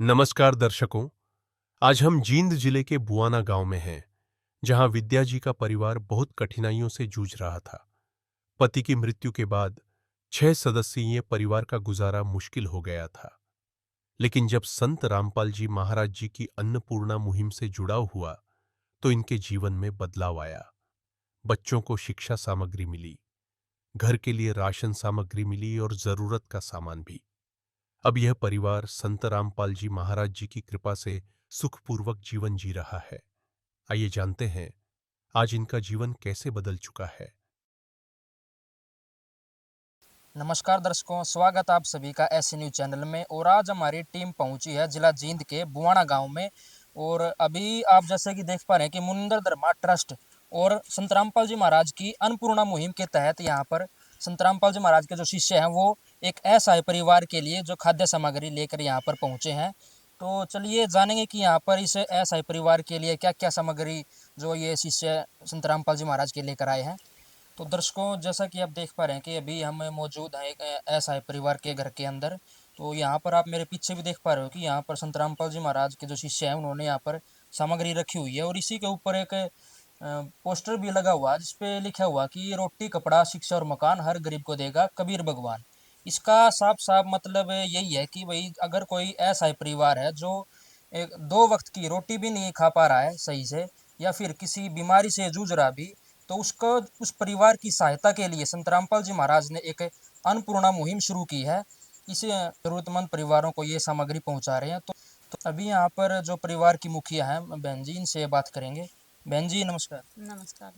नमस्कार दर्शकों। आज हम जींद जिले के बुआना गांव में हैं, जहां विद्या जी का परिवार बहुत कठिनाइयों से जूझ रहा था। पति की मृत्यु के बाद 6 सदस्यीय परिवार का गुजारा मुश्किल हो गया था। लेकिन जब संत रामपाल जी महाराज जी की अन्नपूर्णा मुहिम से जुड़ाव हुआ, तो इनके जीवन में बदलाव आया। बच्चों को शिक्षा सामग्री मिली, घर के लिए राशन सामग्री मिली और जरूरत का सामान भी। अब यह परिवार संत रामपाल जी महाराज जी की कृपा से सुखपूर्वक जीवन जी रहा है। आइए जानते हैं आज इनका जीवन कैसे बदल चुका है। नमस्कार दर्शकों, स्वागत आप सभी का ऐसे न्यूज चैनल में। और आज हमारी टीम पहुंची है जिला जींद के बुआना गांव में। और अभी आप जैसे कि देख पा रहे हैं कि मुनिंदर धर्मा ट्रस्ट और संत रामपाल जी महाराज की अन्नपूर्णा मुहिम के तहत यहाँ पर संत रामपाल जी महाराज के जो शिष्य हैं वो एक असहाय परिवार के लिए जो खाद्य सामग्री लेकर यहाँ पर पहुँचे हैं। तो चलिए जानेंगे कि यहाँ पर इस असहाय परिवार के लिए क्या क्या सामग्री जो ये शिष्य संत रामपाल जी महाराज के लेकर आए हैं। तो दर्शकों, जैसा कि आप देख पा रहे हैं कि अभी हम मौजूद हैं एक असहाय परिवार के घर के अंदर। तो यहाँ पर आप मेरे पीछे भी देख पा रहे हो कि यहाँ पर संत रामपाल जी महाराज के जो शिष्य हैं उन्होंने यहाँ पर सामग्री रखी हुई है। और इसी के ऊपर एक पोस्टर भी लगा हुआ जिसपे लिखा हुआ कि रोटी कपड़ा शिक्षा और मकान हर गरीब को देगा कबीर भगवान। इसका साफ साफ मतलब यही है कि भाई अगर कोई असहाय परिवार है जो एक 2 वक्त की रोटी भी नहीं खा पा रहा है सही से, या फिर किसी बीमारी से जूझ रहा भी, तो उसको उस परिवार की सहायता के लिए संत रामपाल जी महाराज ने एक अन्नपूर्णा मुहिम शुरू की है। इसे जरूरतमंद परिवारों को ये सामग्री पहुंचा रहे हैं। तो अभी यहाँ पर जो परिवार की मुखिया हैं बहन जी, इनसे बात करेंगे। बहन जी नमस्कार। नमस्कार।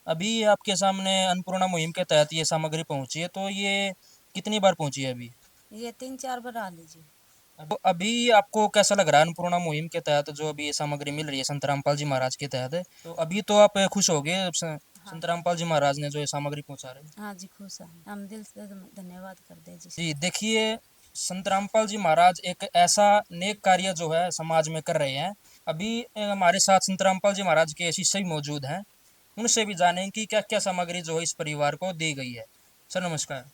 अभी आपके सामने अन्नपूर्णा मुहिम के तहत ये सामग्री पहुंची है, तो ये कितनी बार पहुंची है अभी? ये 3-4 बार आ लीजिए। तो अभी आपको कैसा लग रहा है अन्नपूर्णा मुहिम के तहत जो अभी ये सामग्री मिल रही है संत रामपाल जी महाराज के तहत? तो अभी तो आप खुश हो गए संत रामपाल जी महाराज ने जो ये सामग्री पहुंचा रहे हैं? हाँ जी, खुश है। हम दिल से धन्यवाद करते हैं जी। देखिए, संत रामपाल जी महाराज एक ऐसा नेक कार्य जो है समाज में कर रहे हैं। अभी हमारे साथ संत रामपाल जी महाराज के शिष्य भी मौजूद हैं, उनसे भी जानें कि क्या क्या सामग्री जो है इस परिवार को दी गई है। सर नमस्कार।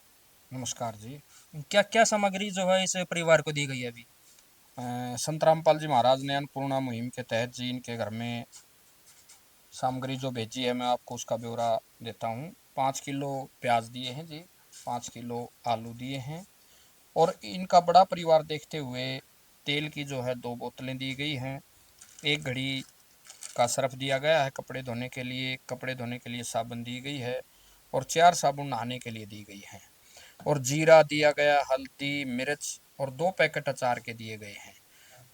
नमस्कार जी। क्या क्या सामग्री जो है इस परिवार को दी गई है अभी? संत रामपाल जी महाराज ने अन्नपूर्णा मुहिम के तहत जी इनके घर में सामग्री जो भेजी है मैं आपको उसका ब्यौरा देता हूँ। 5 किलो प्याज दिए हैं जी, 5 किलो आलू दिए हैं, और इनका बड़ा परिवार देखते हुए तेल की जो है 2 बोतलें दी गई हैं। 1 घड़ी का सर्फ दिया गया है कपड़े धोने के लिए, कपड़े धोने के लिए साबुन दी गई है, और 4 साबुन नहाने के लिए दी गई हैं, और जीरा दिया गया, हल्दी, मिर्च, और 2 पैकेट अचार के दिए गए हैं।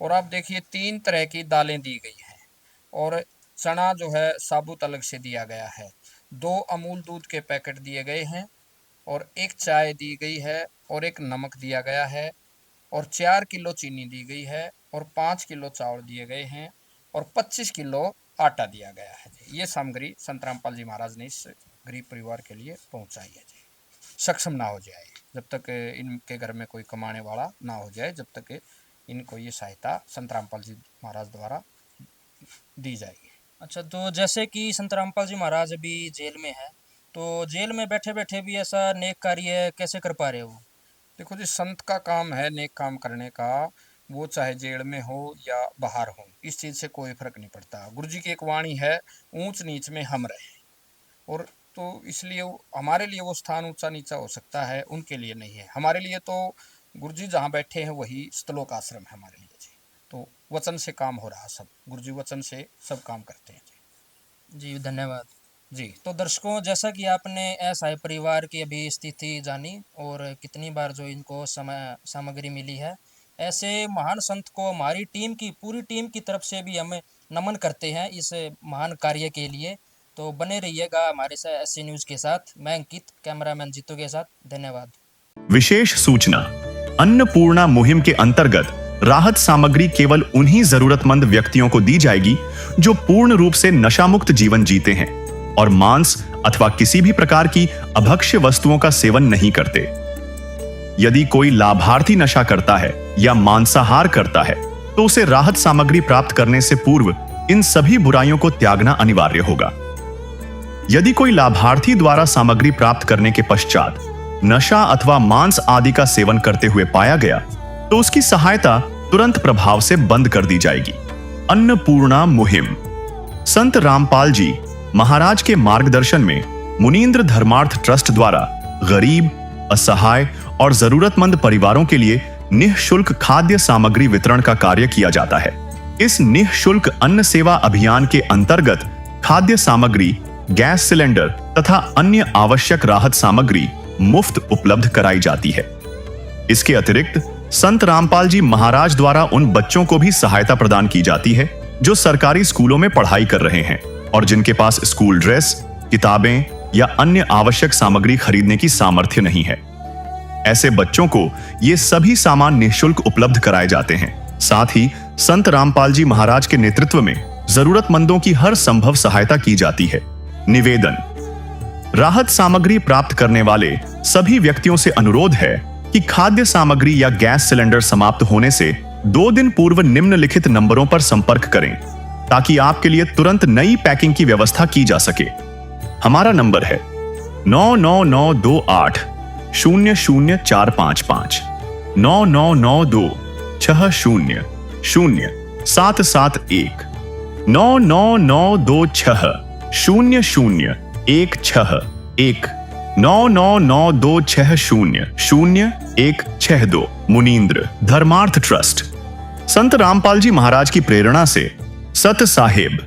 और आप देखिए 3 तरह की दालें दी गई हैं, और चना जो है साबुत अलग से दिया गया है। 2 अमूल दूध के पैकेट दिए गए हैं, और 1 चाय दी गई है, और 1 नमक दिया गया है, और 4 किलो चीनी दी गई है, और 5 किलो चावल दिए गए हैं, और 25 किलो आटा दिया गया है जी। ये सामग्री संत रामपाल जी महाराज ने इस गरीब परिवार के लिए पहुंचाई है जी। सक्षम ना हो जाए, जब तक इनके घर में कोई कमाने वाला ना हो जाए, जब तक इनको ये सहायता संत रामपाल जी महाराज द्वारा दी जाएगी। अच्छा, तो जैसे कि संत रामपाल जी महाराज अभी जेल में है, तो जेल में बैठे बैठे भी ऐसा नेक कार्य कैसे कर पा रहे हो? देखो जी, संत का काम है नेक काम करने का, वो चाहे जेल में हो या बाहर हो, इस चीज़ से कोई फर्क नहीं पड़ता। गुरु जी की एक वाणी है, ऊंच नीच में हम रहे, और तो इसलिए हमारे लिए वो स्थान ऊंचा नीचा हो सकता है, उनके लिए नहीं है। हमारे लिए तो गुरु जी जहाँ बैठे हैं वही स्तलोक आश्रम है हमारे लिए जी। तो वचन से काम हो रहा, सब गुरु जी वचन से सब काम करते हैं जी। जी धन्यवाद जी। तो दर्शकों, जैसा कि आपने असहाय परिवार की अभी स्थिति जानी और कितनी बार जो इनको सामग्री मिली है, ऐसे महान संत को हमारी टीम की पूरी टीम की तरफ से भी हम नमन करते हैं इस महान कार्य के लिए। तो बने रहिएगा हमारे साथ ऐसे न्यूज़ के साथ। मैं अंकित, कैमरामैन जीतू के साथ। धन्यवाद। विशेष सूचना, अन्नपूर्णा मुहिम के अंतर्गत राहत सामग्री केवल उन्हीं जरूरतमंद व्यक्तियों को दी जाएगी जो पूर्ण रूप से नशामुक्त जीवन जीते हैं और मांस अथवा किसी भी प्रकार की अभक्ष्य वस्तुओं का सेवन नहीं करते। यदि कोई लाभार्थी नशा करता है या मांसाहार करता है तो उसे राहत सामग्री प्राप्त करने से पूर्व इन सभी बुराइयों को त्यागना अनिवार्य होगा। यदि कोई लाभार्थी द्वारा सामग्री प्राप्त करने के पश्चात नशा अथवा मांस आदि का सेवन करते हुए पाया गया तो उसकी सहायता तुरंत प्रभाव से बंद कर दी जाएगी। अन्नपूर्णा मुहिम। संत रामपाल जी महाराज के मार्गदर्शन में मुनींद्र धर्मार्थ ट्रस्ट द्वारा गरीब, असहाय और जरूरतमंद परिवारों के लिए निःशुल्क खाद्य सामग्री वितरण का कार्य किया जाता है। इस निःशुल्क अन्न सेवा अभियान के अंतर्गत खाद्य सामग्री, गैस सिलेंडर तथा अन्य आवश्यक राहत सामग्री मुफ्त उपलब्ध कराई जाती है। इसके अतिरिक्त संत रामपाल जी महाराज द्वारा उन बच्चों को भी सहायता प्रदान की जाती है जो सरकारी स्कूलों में पढ़ाई कर रहे हैं और जिनके पास स्कूल ड्रेस, किताबें या अन्य आवश्यक सामग्री खरीदने की सामर्थ्य नहीं है। ऐसे बच्चों को ये सभी सामान निःशुल्क उपलब्ध कराए जाते हैं। साथ ही संत रामपाल जी महाराज के नेतृत्व में जरूरतमंदों की हर संभव सहायता की जाती है। निवेदन। राहत सामग्री प्राप्त करने वाले सभी व्यक्तियों से अनुरोध है कि खाद्य सामग्री या गैस सिलेंडर समाप्त होने से 2 दिन पूर्व निम्नलिखित नंबरों पर संपर्क करें ताकि आपके लिए तुरंत नई पैकिंग की व्यवस्था की जा सके। हमारा नंबर है 99928 00455 9992 60 0771 99926 0016 99926000162 मुनींद्र धर्मार्थ ट्रस्ट। संत रामपाल जी महाराज की प्रेरणा से सत साहेब